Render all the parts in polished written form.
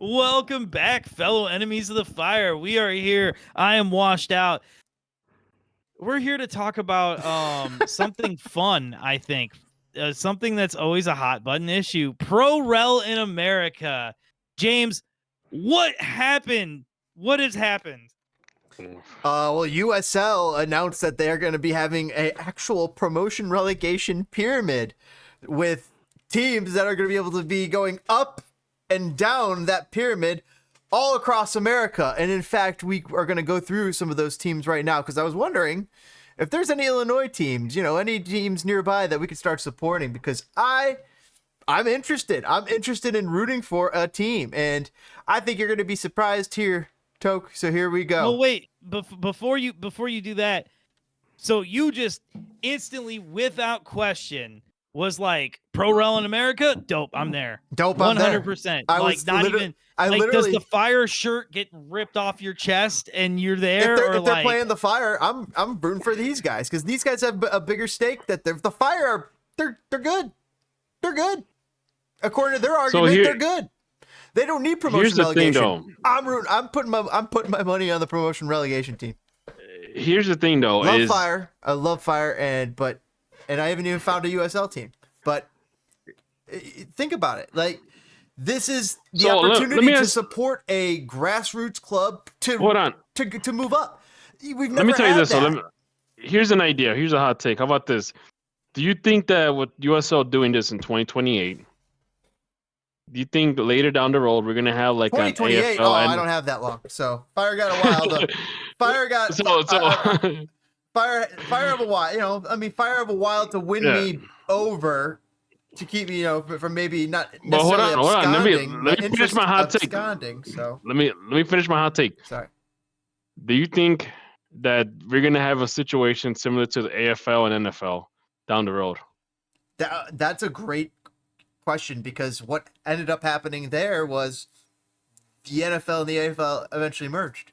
Welcome back, fellow enemies of the fire. We are here. I am washed out. We're here to talk about something fun, I think. Something that's always a hot button issue. Pro Rel in America. James, what happened? What has happened? Well, USL announced that they're going to be having an actual promotion relegation pyramid with teams that are going to be able to be going up and down that pyramid all across America. And in fact, we are going to go through some of those teams right now because I was wondering if there's any Illinois teams, any teams nearby that we could start supporting, because I'm interested. I'm interested in rooting for a team, and I think you're going to be surprised here, Toke. So here we go. Oh wait, before you do that, so you just instantly, without question, was like, Pro Rel in America, dope. I'm there. Dope. 100%. Like not even. Like, does the Fire shirt get ripped off your chest and you're there? If they're playing the Fire, I'm rooting for these guys because these guys have a bigger stake. That the Fire, they're good. They're good. According to their argument, they're good. They don't need promotion relegation. I'm putting my money on the promotion relegation team. Here's the thing, though. Fire. I love Fire, and I haven't even found a USL team. But think about it. Like, this is the opportunity to support a grassroots club to move up. Let me tell you this. Here's an idea. Here's a hot take. How about this? Do you think that with USL doing this in 2028, do you think later down the road we're gonna have like an AFL? Oh, I don't have that long. So Fire got a while. Fire got Fire have a while. Fire have a while to win me over, to keep me, from maybe not necessarily hold on. Let me finish my hot take. So let me finish my hot take. Sorry. Do you think that we're gonna have a situation similar to the AFL and NFL down the road? That's a great question, because what ended up happening there was the NFL and the AFL eventually merged.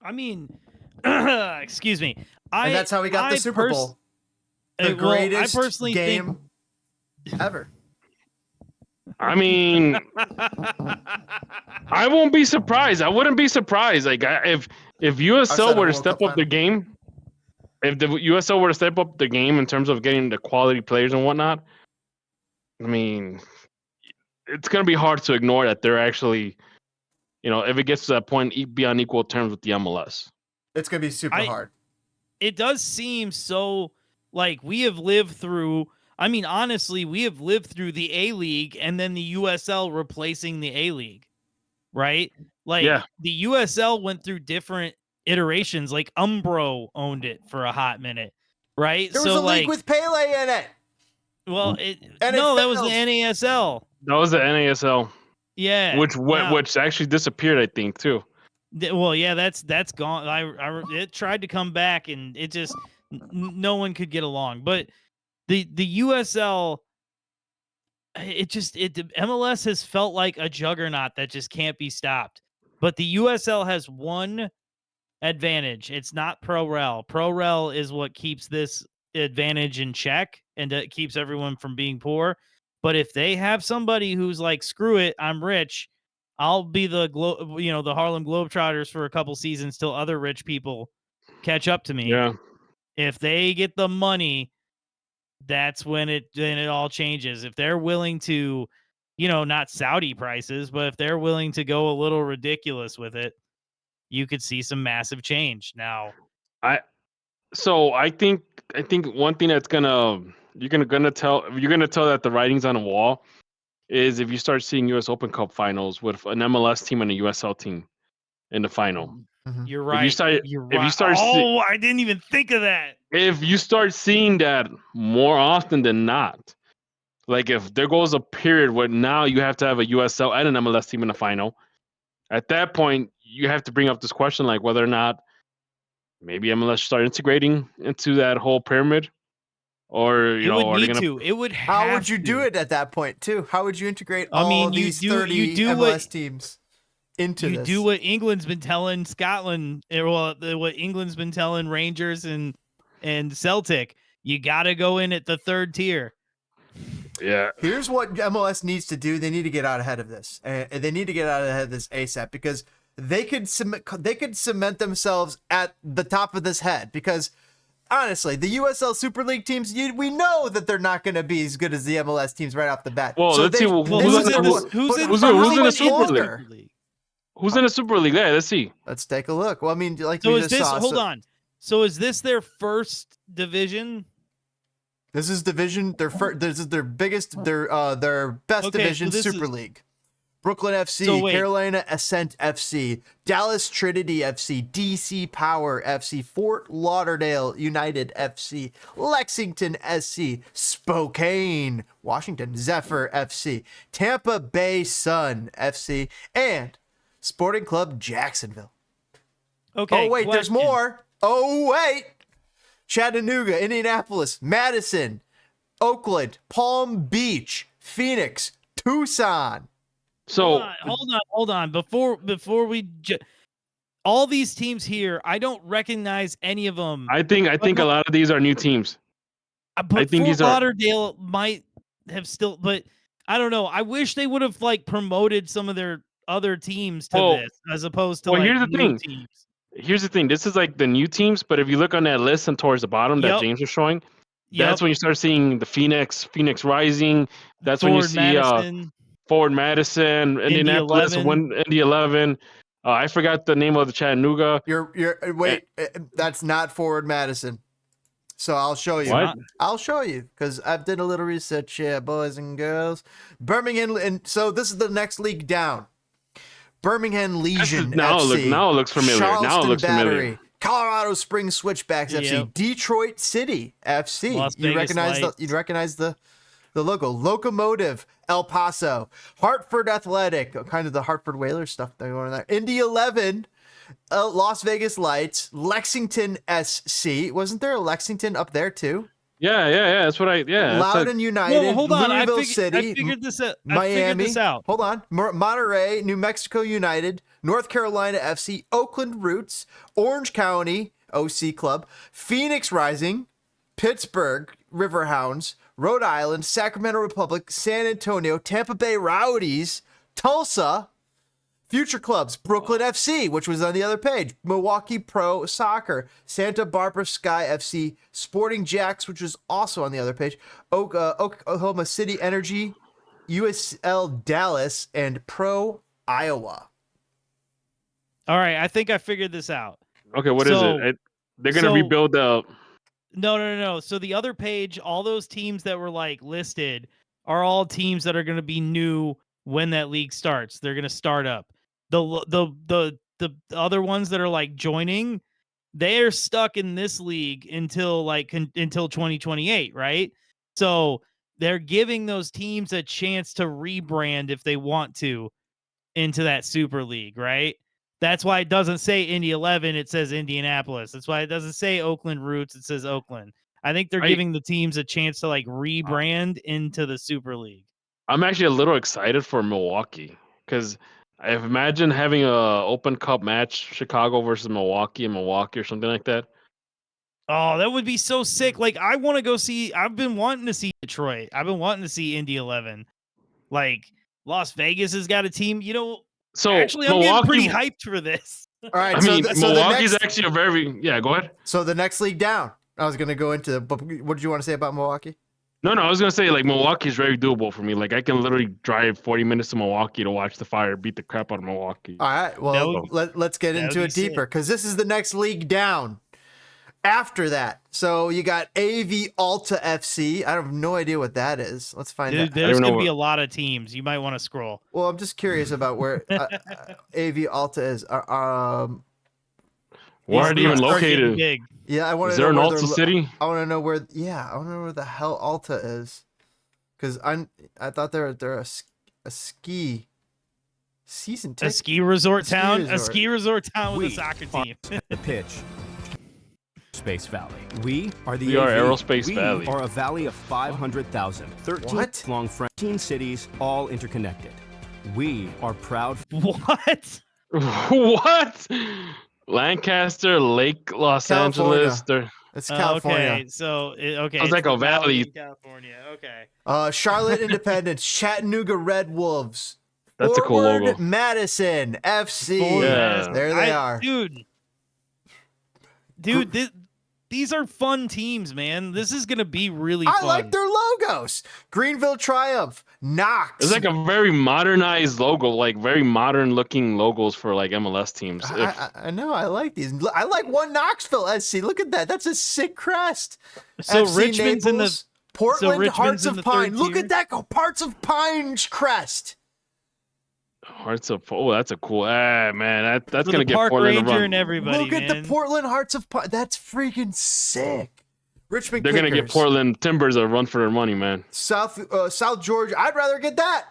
I mean, excuse me. And that's how we got the Super Bowl. The greatest game ever. I mean, I won't be surprised. I wouldn't be surprised. Like, if USL were to step up the game, if the USL were to step up the game in terms of getting the quality players and whatnot, I mean, it's going to be hard to ignore that they're actually, if it gets to that point, be on equal terms with the MLS. It's going to be super hard. It does seem so, like, we have lived through, honestly, we have lived through the A-League and then the USL replacing the A-League, right? Like, the USL went through different iterations. Like, Umbro owned it for a hot minute, right? There was a league with Pele in it. Well, that was the NASL. That was the NASL. Yeah, which actually disappeared, I think, too. Well, yeah, that's gone. It tried to come back, and it just no one could get along. But the USL, the MLS has felt like a juggernaut that just can't be stopped. But the USL has one advantage. It's not Pro Rel. Pro Rel is what keeps this advantage in check and it keeps everyone from being poor. But if they have somebody who's like, screw it, I'm rich, I'll be the Harlem Globetrotters for a couple seasons till other rich people catch up to me. Yeah. If they get the money, that's when it all changes. If they're willing to, not Saudi prices, but if they're willing to go a little ridiculous with it, you could see some massive change. Now, I think one thing that's you're gonna tell that the writing's on the wall is if you start seeing U.S. Open Cup finals with an MLS team and a USL team in the final. Mm-hmm. You're right. I didn't even think of that. If you start seeing that more often than not, like if there goes a period where now you have to have a USL and an MLS team in the final, at that point you have to bring up this question, like whether or not maybe MLS should start integrating into that whole pyramid, or it would. How would you do it at that point too? How would you integrate these 30 MLS teams into this? You do what England's been telling Scotland, what England's been telling Rangers and Celtic. You got to go in at the third tier. Yeah. Here's what MLS needs to do. They need to get out ahead of this. And they need to get out ahead of this ASAP because they could cement themselves at the top of this head because honestly, the USL Super League teams, we know that they're not going to be as good as the MLS teams right off the bat. Well, so let's see who's in the Super League? Who's in the Super League? Yeah, let's see. Let's take a look. Well, I mean, like So we is just this saw. hold on? So is this their first division? This is division. This is their biggest, their best division, Super League. Brooklyn FC, Carolina Ascent FC, Dallas Trinity FC, DC Power FC, Fort Lauderdale United FC, Lexington SC, Spokane, Washington Zephyr FC, Tampa Bay Sun FC, and Sporting Club Jacksonville. Okay. Oh, wait, there's more. Oh, wait. Chattanooga, Indianapolis, Madison, Oakland, Palm Beach, Phoenix, Tucson. So hold on. Before we all these teams here, I don't recognize any of them. I think a lot of these are new teams. But I think Fort Lauderdale might have still, but I don't know. I wish they would have like promoted some of their other teams to this as opposed to here's the new thing. teams. Here's the thing. This is like the new teams, but if you look on that list and towards the bottom that James was showing, that's when you start seeing the Phoenix Rising. That's when you see Forward Madison, Indianapolis, Indy 11. I forgot the name of the Chattanooga. That's not Forward Madison. So I'll show you. What? I'll show you because I've done a little research here, boys and girls. Birmingham, and so this is the next league down. Birmingham Legion FC. Now it looks familiar. Charleston Battery, Colorado Springs Switchbacks FC, Detroit City FC. You recognize the logo. Locomotive El Paso, Hartford Athletic, kind of the Hartford Whalers stuff they're going on there. Indy 11, Las Vegas Lights, Lexington SC. Wasn't there a Lexington up there too? Yeah. That's what Loudoun United, well, hold on. Louisville City, I figured this out. Miami. Hold on. Monterey, New Mexico United, North Carolina FC, Oakland Roots, Orange County OC Club, Phoenix Rising, Pittsburgh Riverhounds, Rhode Island, Sacramento Republic, San Antonio, Tampa Bay Rowdies, Tulsa, future clubs, Brooklyn FC, which was on the other page, Milwaukee Pro Soccer, Santa Barbara Sky FC, Sporting Jacks, which was also on the other page, Oklahoma City Energy, USL Dallas, and Pro Iowa. All right, I think I figured this out. Okay, what is it? They're going to rebuild the... No. So the other page, all those teams that were like listed are all teams that are going to be new when that league starts. They're going to start up. The other ones that are like joining, they're stuck in this league until 2028, right? So they're giving those teams a chance to rebrand if they want to into that Super League, right? That's why it doesn't say Indy 11, it says Indianapolis. That's why it doesn't say Oakland Roots, it says Oakland. I think they're giving the teams a chance to like rebrand into the Super League. I'm actually a little excited for Milwaukee because I imagine having a Open Cup match, Chicago versus Milwaukee and Milwaukee or something like that. Oh, that would be so sick. Like, I want to go see, I've been wanting to see Detroit. I've been wanting to see Indy 11. Like, Las Vegas has got a team, So actually, I'm getting pretty hyped for this. All right. Milwaukee's actually a very, go ahead. So the next league down, I was going to go into, but what did you want to say about Milwaukee? No, I was going to say, Milwaukee is very doable for me. Like, I can literally drive 40 minutes to Milwaukee to watch the Fire beat the crap out of Milwaukee. All right. Well, let's get into it deeper because this is the next league down. After that, so you got AV Alta FC. I have no idea what that is. Let's find out. There's going to be a lot of teams. You might want to scroll. Well, I'm just curious about where AV Alta is. Where are they even located? Big. Yeah, I want to know. Is there an Alta City? I want to know where. Yeah, I want to know where the hell Alta is, because I thought they're a ski season ticket. A ski resort town. A ski resort town with a soccer team. The pitch. Space Valley. We are Aerospace Valley. We are a valley of 500,000, 13 long 13 cities, all interconnected. We are proud. What? What? Lancaster, Lake Los California. Angeles. It's California. Okay, so okay, Sounds like the a valley. in California. Okay. Charlotte Independence, Chattanooga Red Wolves, That's a cool Forward logo. Madison FC. Yeah. There they are. Dude, these are fun teams, man. This is gonna be really I fun. like their logos. Greenville Triumph, Knox. It's like a very modernized logo, like very modern looking logos for like MLS teams. I know. I like these. I like one Knoxville SC. Look at that. That's a sick crest. So FC Richmond's in the Naples, Portland Richmond's Hearts in of the Pine. third Look tier? at that. Parts of Pine crest. Hearts of that's a cool. Man, that's with gonna the get Park Portland Ranger to run. and everybody. Look at man. the Portland Hearts of Pine. That's freaking sick. Richmond They're gonna get Kickers. Portland Timbers a run for their money, man. South Georgia. I'd rather get that.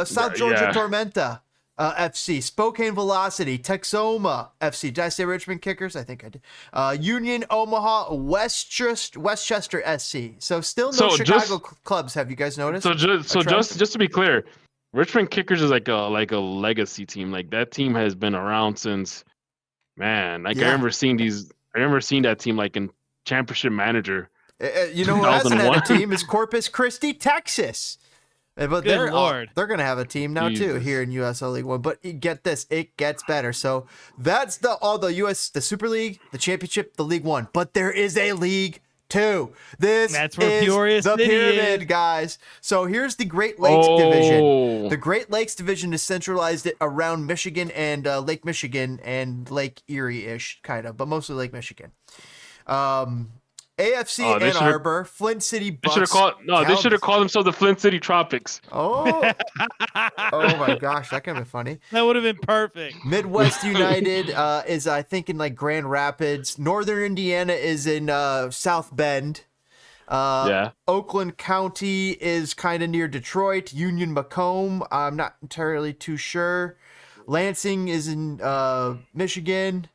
South Georgia Yeah. Tormenta FC. Spokane Velocity. Texoma FC. Did I say Richmond Kickers? I think I did. Union Omaha. Westchester SC. So still no Chicago clubs. Have you guys noticed? So just to be clear, Richmond Kickers is like a legacy team. Like that team has been around since, man. Like Yeah. I remember seeing that team like in Championship Manager. You know who hasn't had a 2001. team is Corpus Christi, Texas. But Good Lord. they're gonna have a team now too Jesus. here in USL League One. But get this, it gets better. So that's the Super League, the Championship, the League One. But there is a League Two. That's where is Peoria the City pyramid, is. guys. So here's the Great Lakes Division. Oh. The Great Lakes Division is centralized around Michigan and Lake Michigan and Lake Erie-ish, kind of, but mostly Lake Michigan. AFC Oh, they Ann should've- Arbor, Flint City They Bucks. should have called they should have called themselves the Flint City Tropics. Oh, oh my gosh, that could have been funny. That would have been perfect. Midwest United is, I think, in like Grand Rapids. Northern Indiana is in South Bend. Yeah. Oakland County is kind of near Detroit. Union Macomb, I'm not entirely too sure. Lansing is in Michigan.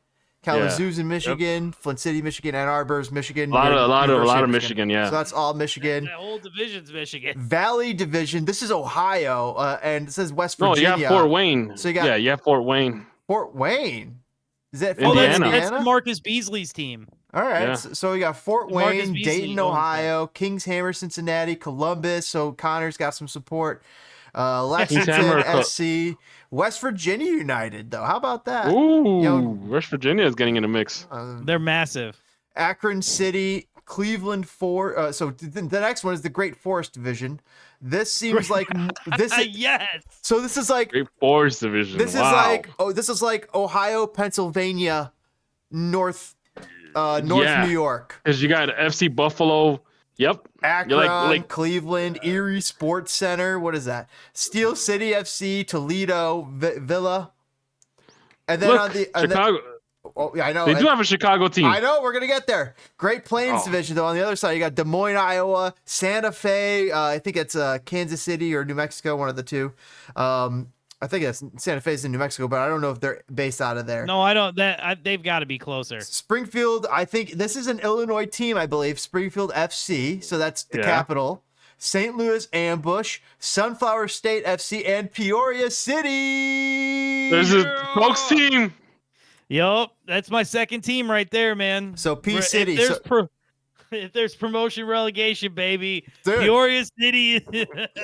Kalamazoo's in Michigan. Flint City, Michigan. Ann Arbor's Michigan. A lot University of Michigan, yeah. So that's all Michigan. That whole division's Michigan. Valley Division. This is Ohio, and it says West No, Virginia. you have Fort Wayne. So you got- you have Fort Wayne. Fort Wayne. Is that Oh, Fort Indiana. that's Marcus Beasley's team. All right. Yeah. So we got Fort Marcus Wayne, Beasley Dayton, owns Ohio, Kings Hammer, Cincinnati, Columbus. So Connor's got some support. Hammer, Lexington SC, West Virginia United, though. How about that? Ooh, Yo. West Virginia is getting in the mix. They're massive. Akron City, Cleveland so the next one is the Great Forest Division. This seems like this. Yes. So this is like Great Forest Division. this Wow. this is like Ohio, Pennsylvania, North New York. Because you got FC Buffalo. Yep. Akron, like- Cleveland, Erie Sports Center. What is that? Steel City FC, Toledo, Villa. And then Look, on the Chicago. oh yeah, I know. They do have a Chicago team. I know. We're gonna get there. Great Plains Oh. Division though. On the other side, you got Des Moines, Iowa, Santa Fe. I think it's Kansas City or New Mexico, one of the two. I think it's Santa Fe's in New Mexico, but I don't know if they're based out of there. No, I don't. They've got to be closer. Springfield, I think this is an Illinois team, I believe. Springfield FC, so that's the Yeah. capital. St. Louis Ambush, Sunflower State FC, and Peoria City. There's a folks team. Yup, that's my second team right there, man. So P If City. there's So, if there's promotion relegation, baby, Dude. Peoria City.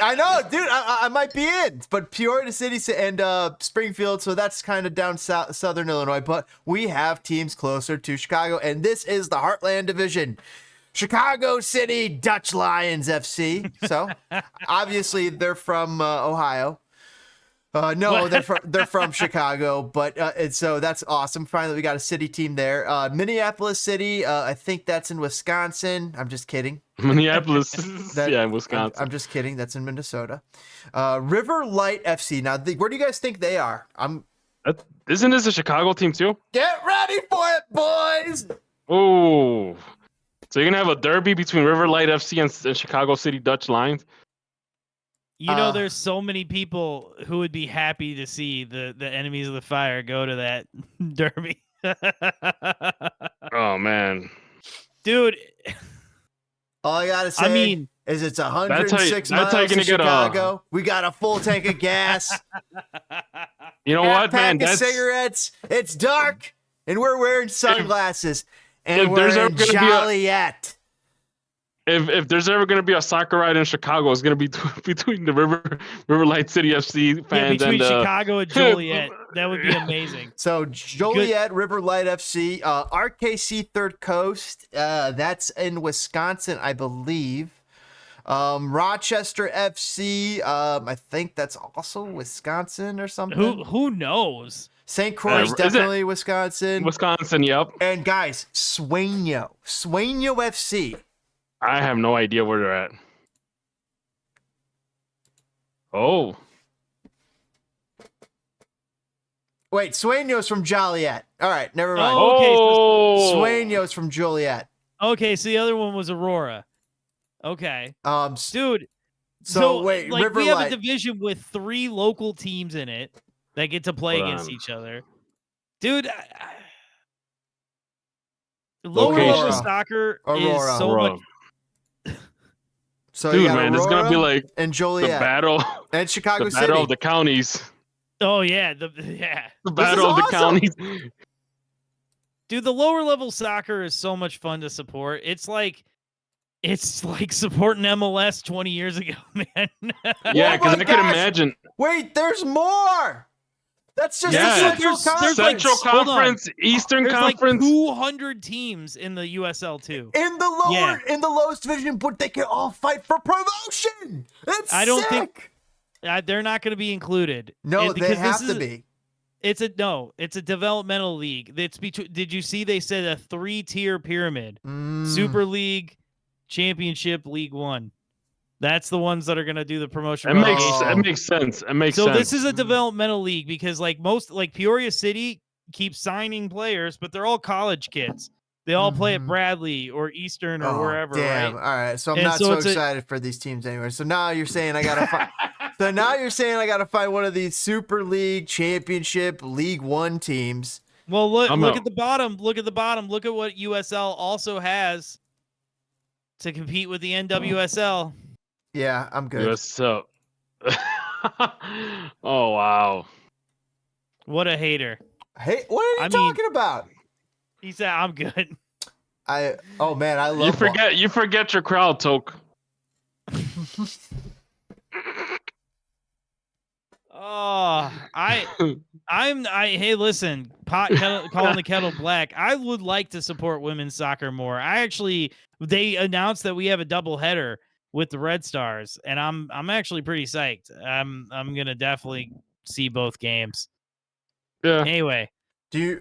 I know, dude. I might be in, but Peoria City and Springfield. So that's kind of down southern Illinois. But we have teams closer to Chicago, and this is the Heartland Division. Chicago City Dutch Lions FC. So obviously they're from Ohio. No, they're from Chicago, but and so that's awesome. Finally, we got a city team there. Minneapolis City, I think that's in Wisconsin. I'm just kidding. Minneapolis. That- Wisconsin. I'm just kidding. That's in Minnesota. River Light FC. Now, where do you guys think they are? Isn't this a Chicago team too? Get ready for it, boys. Oh. So you're gonna have a derby between River Light FC and Chicago City Dutch Lions? You know, there's so many people who would be happy to see the enemies of the fire go to that derby. Oh man. Dude, All I gotta say I mean, is it's 106 that's how miles you're to gonna get a- Chicago. We got a full tank of gas. You know half what, pack man? of cigarettes. It's dark, and we're wearing sunglasses. And we're in Joliet. If there's ever going to be a soccer ride in Chicago, it's going to be between the River Light City FC fans between and Chicago and Joliet. That would be amazing. So Joliet, River Light FC, RKC Third Coast, that's in Wisconsin, I believe. Rochester FC, I think that's also Wisconsin or something. Who knows? St. Croix, definitely Wisconsin. Wisconsin, yep. And guys, Sueño FC. I have no idea where they're at. Oh. Wait, Sueño's from Joliet. All right, never mind. Oh, okay. Oh. Sueño's from Joliet. Okay, so the other one was Aurora. Okay. Dude. So wait, like River we have Light. a division with 3 local teams in it that get to play against each other. Dude, lower level soccer is so much. So dude, man, it's gonna be like and Joliet, the battle and Chicago City. Battle of the counties. Oh yeah, the battle of the counties. Dude, the lower level soccer is so much fun to support. It's like supporting MLS 20 years ago, man. Yeah, because I can imagine. Wait, there's more. That's just the Central Conference. Central Conference, Eastern Conference. Like 200 teams in the USL too. In the lowest division, but they can all fight for promotion. I don't think they're not going to be included. No, they have to be. It's a developmental league. It's did you see they said a 3-tier pyramid? Super League, Championship, League One. That's the ones that are going to do the promotion. It makes sense. It makes sense. So this is a developmental league because like Peoria City keeps signing players, but they're all college kids. They all play at Bradley or Eastern or wherever. Damn. Right? All right. So I'm not so excited for these teams anyway. So now you're saying I gotta find. So now you're saying I gotta find one of these Super League, Championship, League One teams. Well, look at the bottom. Look at the bottom. Look at what USL also has to compete with the NWSL. Yeah, I'm good. So, oh wow, what a hater! Hey, what are you talking about? He said, "I'm good." Oh man, I love. You forget your crowd, Toke. Oh, hey, listen, calling the kettle black. I would like to support women's soccer more. They announced that we have a double header with the Red Stars, and I'm actually pretty psyched. I'm gonna definitely see both games. Yeah. Anyway, do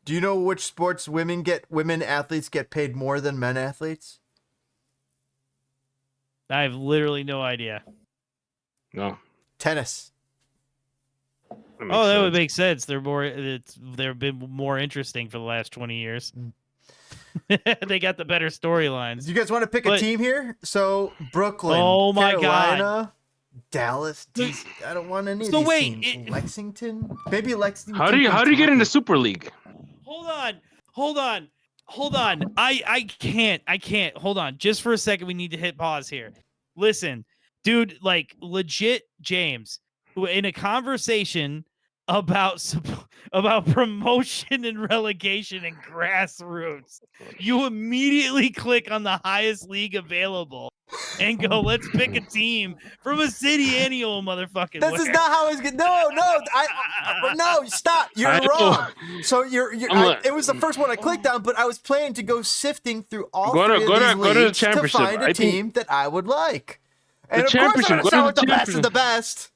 you know which sports women athletes get paid more than men athletes? I have literally no idea. No. Tennis. That would make sense. They've been more interesting for the last 20 years. They got the better storylines. You guys want to pick a team here? So Brooklyn, oh my Carolina, God, Dallas, DC. I don't want any of these teams. Lexington, maybe Lexington. How do you get into Super League? Hold on. I can't. Hold on. Just for a second, we need to hit pause here. Listen, dude, like legit, James, in a conversation about promotion and relegation and grassroots, you immediately click on the highest league available and go, let's pick a team from a city annual, motherfucking. This is not how it's good. No, stop. You're wrong. So it was the first one I clicked on, but I was planning to go sifting through all three of these leagues to find a team that I would like. And of course, I'm going to start with the best of the best.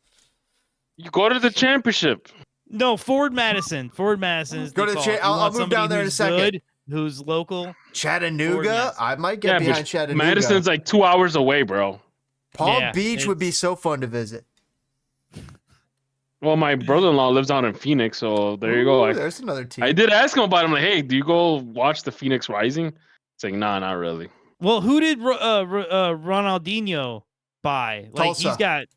You go to the championship. No, Ford Madison. Is go to the I'll move down there in a second. Good, who's local? Chattanooga. I might get behind Chattanooga. Madison's like 2 hours away, bro. Palm Beach would be so fun to visit. Well, my brother-in-law lives out in Phoenix, so there you go. There's another team. I did ask him about it. I'm like, hey, do you go watch the Phoenix Rising? It's like, nah, not really. Well, who did Ronaldinho buy? Like, Tulsa. He's got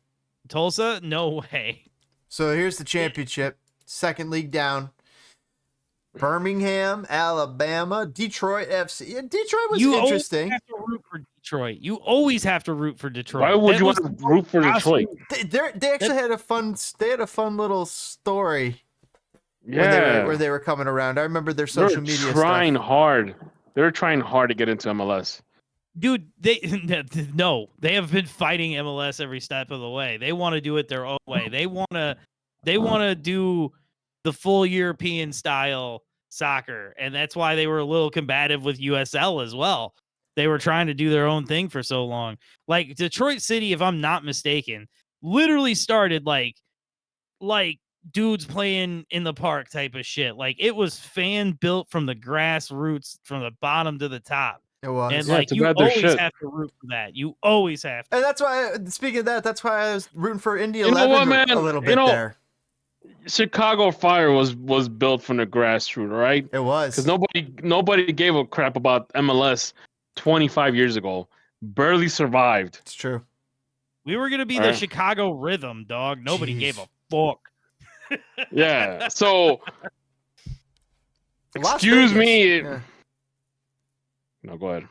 Tulsa? No way. So here's the championship. Second league down. Birmingham, Alabama, Detroit FC. Yeah, Detroit was interesting. You always have to root for Detroit. You always have to root for Detroit. Why would you want to root for Detroit? They actually had a fun. They had a fun little story. Yeah. when they were coming around. I remember their They're social media trying stuff. hard. They're trying hard to get into MLS. Dude, they have been fighting MLS every step of the way. They want to do it their own way. They want to do the full European style soccer, and that's why they were a little combative with USL as well. They were trying to do their own thing for so long. Like Detroit City, if I'm not mistaken, literally started like dudes playing in the park type of shit. Like it was fan built from the grassroots, from the bottom to the top. It was. And Yeah, like too you bad they're always shit. have to root for that. You always have to. And that's why, speaking of that, that's why I was rooting for Indy You know 11 what, man? a little bit You know, there. Chicago Fire was built from the grassroots, right? It was. Because nobody gave a crap about MLS 25 years ago. Barely survived. It's true. We were gonna be All the right. Chicago Rhythm, dog. Nobody Jeez. gave a fuck. Yeah. So, Las excuse Vegas. me. Yeah. No, go ahead.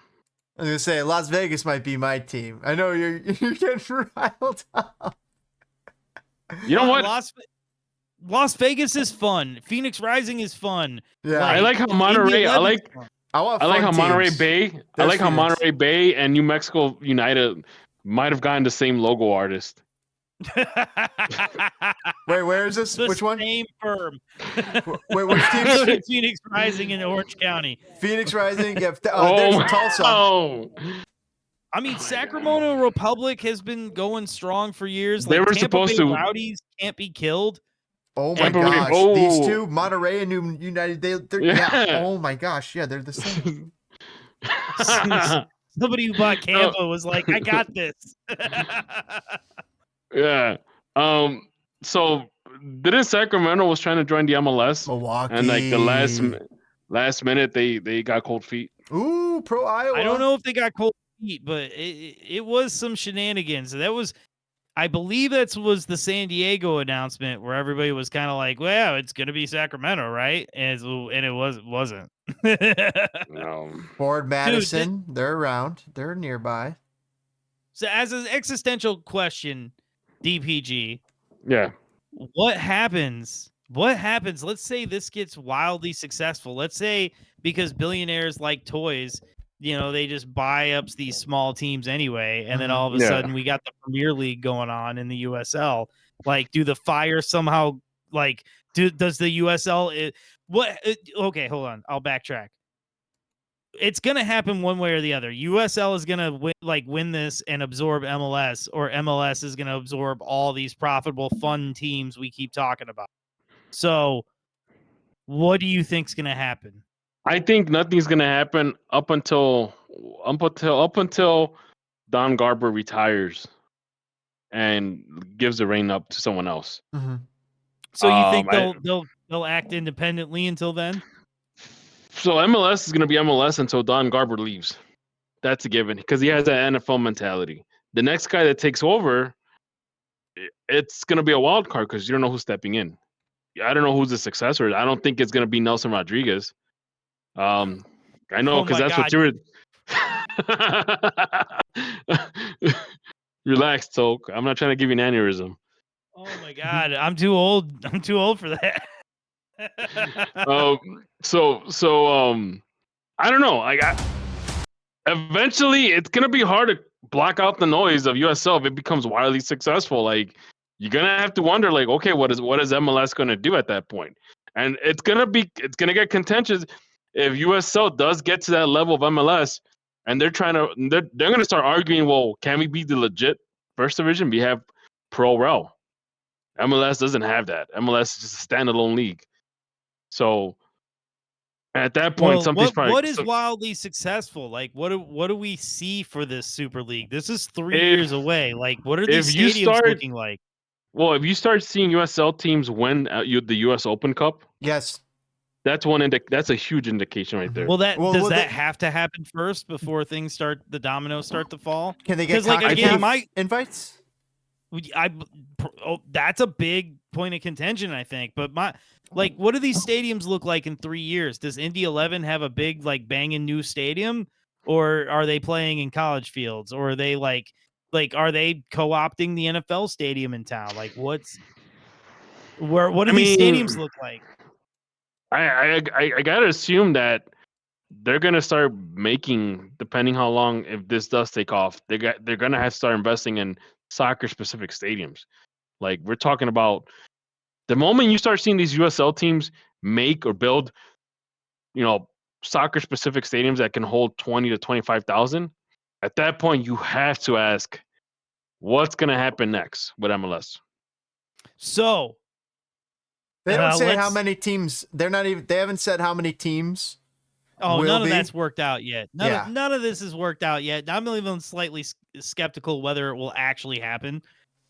I was gonna say Las Vegas might be my team. I know you're getting riled up. You know what? Las Vegas is fun. Phoenix Rising is fun. Yeah, I like how Monterey. Indy I 11 's like fun. how Monterey teams. Bay. I There's like how Phoenix. Monterey Bay and New Mexico United might have gotten the same logo artist. Wait, where is this? The Which one? same firm. Wait, which team? Phoenix Rising in Orange County. Phoenix Rising. Yeah, Oh, there's Tulsa. oh. I mean, Sacramento Republic has been going strong for years. They Like were Tampa supposed Bay to- Rowdies can't be killed. Oh my Tampa Bay- gosh, oh. these two, Monterey and New United, yeah. Yeah. Oh my gosh, yeah, they're the same. Somebody who bought Tampa was like, I got this. Yeah. So didn't Sacramento was trying to join the MLS, Milwaukee. and like the last minute they got cold feet. Ooh, pro Iowa. I don't know if they got cold feet, but it was some shenanigans. That was, I believe that was the San Diego announcement where everybody was kind of like, well, it's going to be Sacramento, right? And it wasn't. Ford Madison, they're around. They're nearby. So as an existential question, DPG, Yeah. what happens? Let's say this gets wildly successful. Let's say because billionaires like toys, they just buy up these small teams anyway, and then all of a sudden we got the Premier League going on in the USL. Like, do the Fire somehow does the USL okay, hold on, I'll backtrack. It's gonna happen one way or the other. USL is gonna win this and absorb MLS, or MLS is gonna absorb all these profitable, fun teams we keep talking about. So, what do you think's gonna happen? I think nothing's gonna happen up until Don Garber retires and gives the reign up to someone else. Mm-hmm. So you think they'll act independently until then? So MLS is gonna be MLS until Don Garber leaves. That's a given because he has that NFL mentality. The next guy that takes over, it's gonna be a wild card because you don't know who's stepping in. I don't know who's the successor. I don't think it's gonna be Nelson Rodriguez. I know because that's what you were. Relax, Toke. I'm not trying to give you an aneurysm. Oh my God, I'm too old. I'm too old for that. I don't know. Eventually it's gonna be hard to block out the noise of USL if it becomes wildly successful. Like, you're gonna have to wonder, like, okay, what is MLS gonna do at that point? And it's gonna get contentious if USL does get to that level of MLS, and they're gonna start arguing. Well, can we be the legit first division? We have Pro Rel. MLS doesn't have that. MLS is just a standalone league. So at that point, what is wildly successful? Like, what do we see for this Super League? This is 3 years away. Like, what are these stadiums looking like? Well, if you start seeing USL teams win the US Open Cup, yes, that's a huge indication right there. Well, does that have to happen first before the dominoes start to fall? Can they get invites? That's a big point of contention, I think. But what do these stadiums look like in 3 years? Does Indy 11 have a big banging new stadium, or are they playing in college fields, or are they are they co-opting the NFL stadium in town? Like, what do these stadiums look like? I gotta assume that they're gonna start making, depending how long, if this does take off, they're gonna have to start investing in soccer specific stadiums. Like we're talking about the moment you start seeing these USL teams make or build, soccer specific stadiums that can hold 20 to 25,000. At that point, you have to ask, what's gonna happen next with MLS? So They don't say how let's- many teams. They haven't said how many teams. Oh, will none of be. that's worked out yet. Yeah. None of this has worked out yet. I'm even slightly skeptical whether it will actually happen.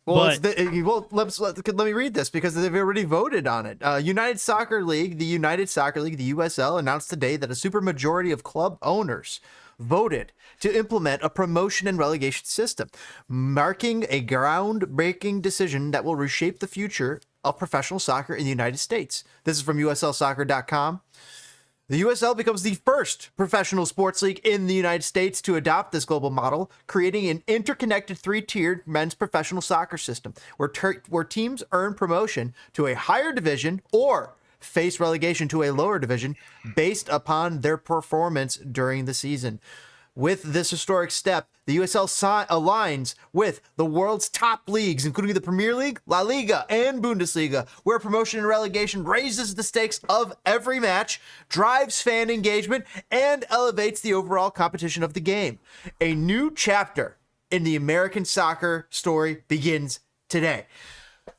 Well, But let me read this because they've already voted on it. The United Soccer League, the USL, announced today that a supermajority of club owners voted to implement a promotion and relegation system, marking a groundbreaking decision that will reshape the future of professional soccer in the United States. This is from USLsoccer.com. The USL becomes the first professional sports league in the United States to adopt this global model, creating an interconnected three-tiered men's professional soccer system where teams earn promotion to a higher division or face relegation to a lower division based upon their performance during the season. With this historic step, the USL aligns with the world's top leagues, including the Premier League, La Liga, and Bundesliga, where promotion and relegation raises the stakes of every match, drives fan engagement, and elevates the overall competition of the game. A new chapter in the American soccer story begins today.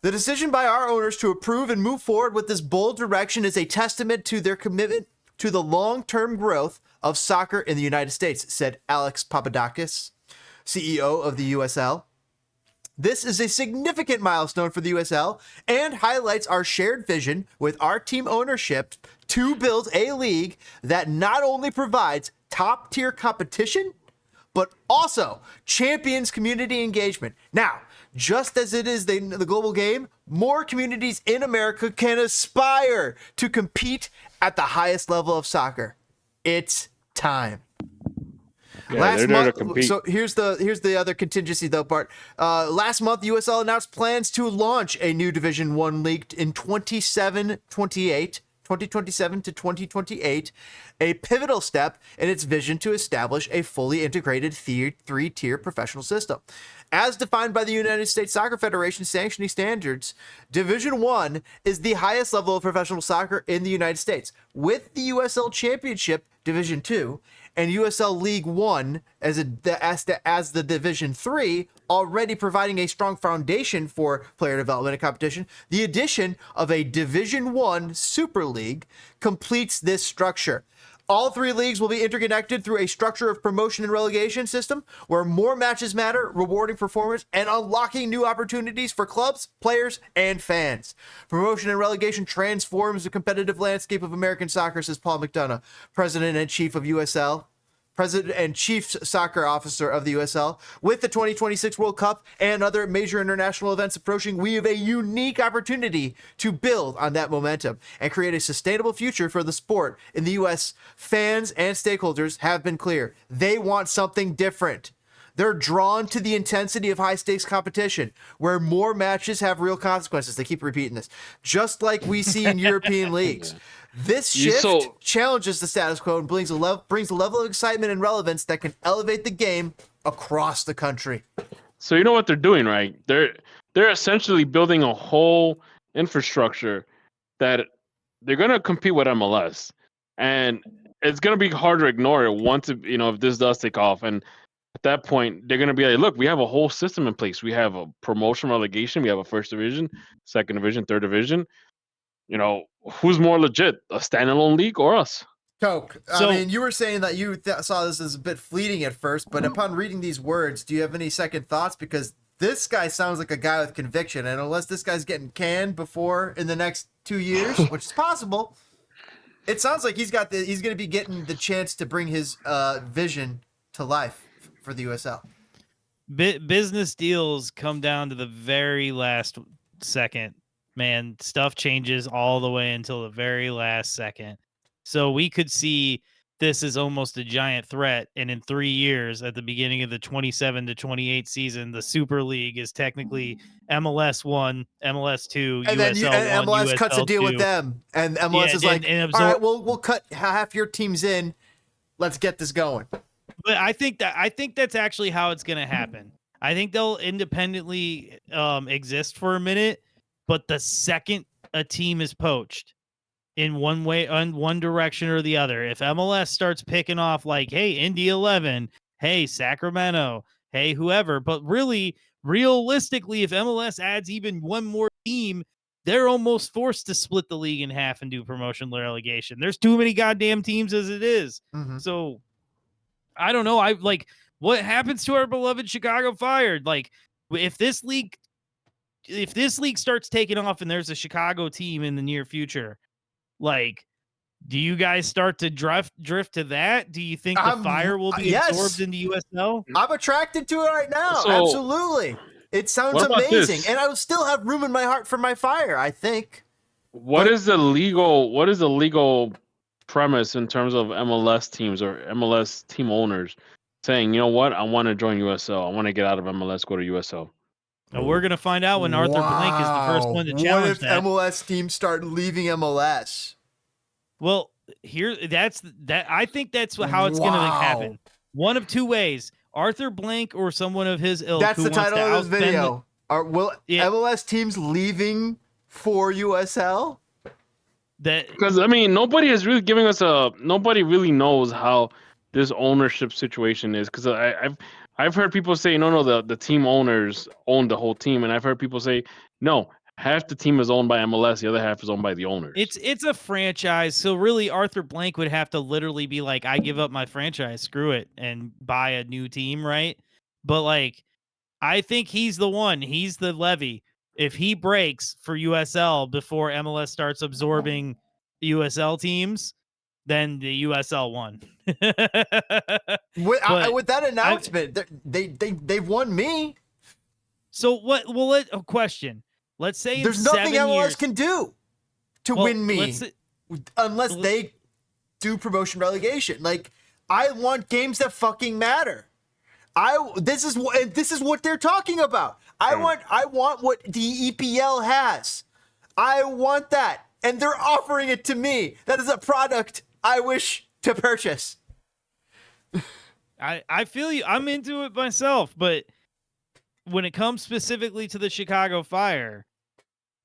The decision by our owners to approve and move forward with this bold direction is a testament to their commitment to the long-term growth of soccer in the United States, said Alex Papadakis, CEO of the USL. This is a significant milestone for the USL and highlights our shared vision with our team ownership to build a league that not only provides top-tier competition, but also champions community engagement. Now, just as it is the global game, more communities in America can aspire to compete at the highest level of soccer. It's time. Yeah, Last they're there to month, compete. so here's the other contingency though part. Last month, USL announced plans to launch a new Division 1 league in 2027 to 2028, a pivotal step in its vision to establish a fully integrated three-tier professional system. As defined by the United States Soccer Federation sanctioning standards, Division 1 is the highest level of professional soccer in the United States, with the USL Championship Division 2 and USL League 1 as the Division 3 already providing a strong foundation for player development and competition. The addition of a Division 1 Super League completes this structure. All three leagues will be interconnected through a structure of promotion and relegation system where more matches matter, rewarding performers, and unlocking new opportunities for clubs, players, and fans. Promotion and relegation transforms the competitive landscape of American soccer, says Paul McDonough, President and Chief Soccer Officer of the USL. With the 2026 World Cup and other major international events approaching, we have a unique opportunity to build on that momentum and create a sustainable future for the sport. In the US, fans and stakeholders have been clear. They want something different. They're drawn to the intensity of high-stakes competition, where more matches have real consequences. They keep repeating this, just like we see in European leagues. This shift challenges the status quo and brings a level of excitement and relevance that can elevate the game across the country. So you know what they're doing, right? They're essentially building a whole infrastructure that they're going to compete with MLS, and it's going to be hard to ignore it once if this does take off. And at that point, they're going to be like, look, we have a whole system in place. We have a promotion relegation. We have a first division, second division, third division. Who's more legit, a standalone league or us? Coke, you were saying that you saw this as a bit fleeting at first, but upon reading these words, do you have any second thoughts? Because this guy sounds like a guy with conviction, and unless this guy's getting canned before in the next 2 years, which is possible, it sounds like he's going to be getting the chance to bring his vision to life for the USL. Business deals come down to the very last second. Man, stuff changes all the way until the very last second. So we could see this is almost a giant threat. And in 3 years, at the beginning of the 27 to 28 season, the Super League is technically MLS 1, MLS 2, And then USL 1, MLS cuts a USL deal 2. with them, and MLS Yeah, is like, and all right, we'll cut half your teams in. Let's get this going. But I think that's actually how it's going to happen. I think they'll independently exist for a minute, but the second a team is poached in one way, on one direction or the other, if MLS starts picking off like, hey, Indy 11, hey, Sacramento, hey, whoever, but really, realistically, if MLS adds even one more team, they're almost forced to split the league in half and do promotion relegation. There's too many goddamn teams as it is. Mm-hmm. So I don't know. I like what happens to our beloved Chicago Fire. Like if this league starts taking off and there's a Chicago team in the near future, like, do you guys start to drift to that? Do you think the Fire will be absorbed into USL? I'm attracted to it right now. So, Absolutely. It sounds what about amazing. this? And I will still have room in my heart for my Fire, I think. What is the legal premise in terms of MLS teams or MLS team owners saying, you know what, I want to join USL. I want to get out of MLS, go to USL. Well, we're gonna find out when Arthur Blank is the first one to challenge What if that. MLS teams start leaving MLS? Well, I think that's how it's gonna happen. One of two ways: Arthur Blank or someone of his ilk. That's who the wants title to of this video. Will MLS teams leaving for USL? Because I mean, nobody really knows how this ownership situation is. Because I've heard people say no, the team owners own the whole team, and I've heard people say no, half the team is owned by MLS, the other half is owned by the owners. It's a franchise, so really Arthur Blank would have to literally be like, I give up my franchise, screw it, and buy a new team, right? But like, I think he's the one. He's the levy. If he breaks for USL before MLS starts absorbing USL teams, then the USL won. With that announcement, they've won me. So what? Well, a question. Let's say there's in nothing 7 MLS years, can do to win me unless they do promotion relegation. Like, I want games that fucking matter. This is what they're talking about. I want what the EPL has. I want that, and they're offering it to me. That is a product I wish to purchase. I feel you. I'm into it myself, but when it comes specifically to the Chicago Fire,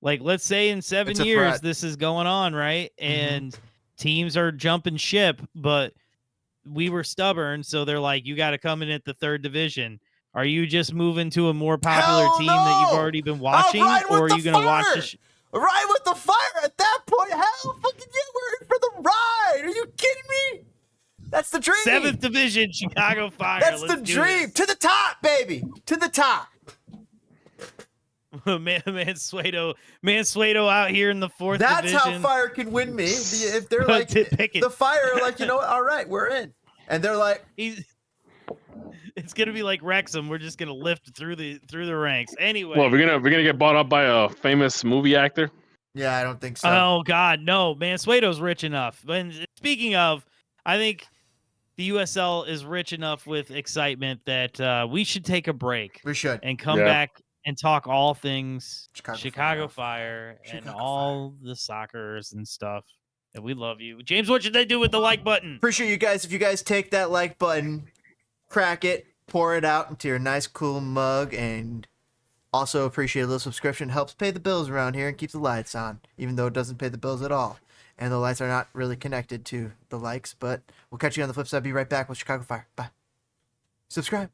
like, let's say in 7 years this is going on, right? And teams are jumping ship, but we were stubborn, so they're like, you got to come in at the third division. Are you just moving to a more popular team that you've already been watching, or are you going to watch the ride with the Fire at that point? Hell fucking yeah, we're in for the ride. Are you kidding me? That's the dream. 7th division Chicago Fire. That's the dream. To the top, baby. To the top. Mansueto out here in the 4th division. That's how Fire can win me. If they're like, the Fire are like, you know what? All right, we're in. And they're like, it's gonna be like Wrexham. We're just gonna lift through the ranks. Anyway. Well, we're gonna get bought up by a famous movie actor. Yeah, I don't think so. Oh God, no. Mansueto's rich enough. And speaking of, I think the USL is rich enough with excitement that we should take a break. We should. And come back and talk all things Chicago Fire and all the soccers and stuff. And we love you. James, what should they do with the like button? Appreciate you guys. If you guys take that like button, crack it, pour it out into your nice, cool mug, and also appreciate a little subscription. Helps pay the bills around here and keeps the lights on, even though it doesn't pay the bills at all. And the lights are not really connected to the likes, but we'll catch you on the flip side. Be right back with Chicago Fire. Bye. Subscribe.